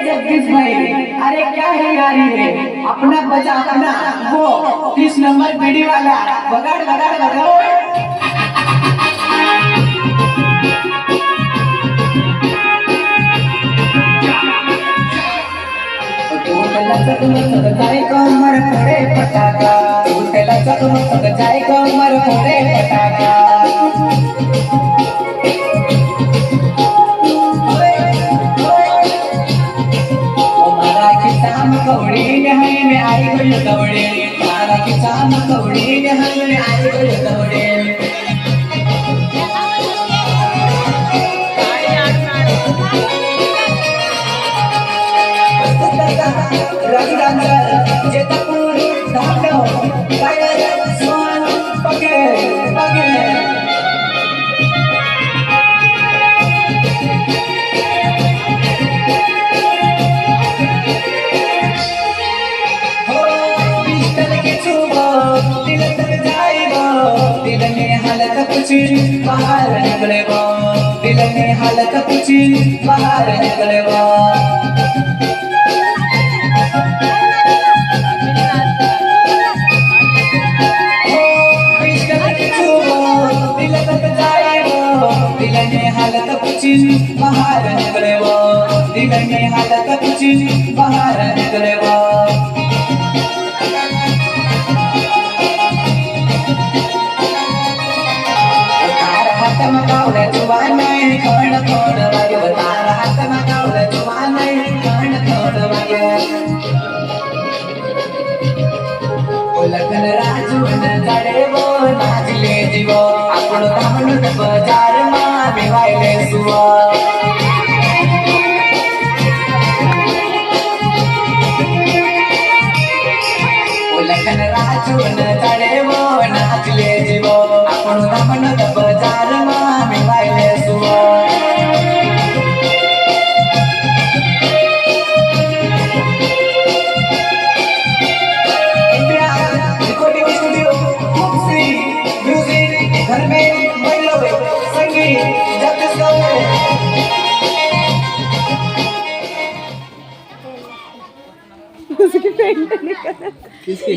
जगदीश भाई, अरे क्या है यार ये अपना बजा अपना वो 30 नंबर बीड़ी वाला बगाड़ बगाड़ बजाओ। जाए कमर फोड़े पटाखा, उठेला चकमक जाए कमर फोड़े पटाखा। कौड़ी हाय में आई गयो दौड़े, तारा की चाम कौड़ी हाय में आई गयो दौड़े। रंगरंग जेतपुर धानो कायर स्वान पगे पगे। बाहर निकले वो दिल में हालत पूछी, बाहर निकले वो दिल तक जाए वो दिल में हालत पूछी, बाहर निकले वो दिल में हालत पूछी, बाहर निकले वो। हाथ में कावले जुबान नहीं कर्ण थोड़ वागे, तारा हाथ में कावले जुबान नहीं कर्ण थोड़ वागे। लखन राजू न जाडे वो नाचले जीवो, आपण धामणू बजार मा बेवायले सुवो। लखन राजू न जाडे वो नाचले जीवो, आपण धामणू बजार मा बेवायले सुवो। घर में बैलो संगीत जब उसकी पेंट निकल। किसकी?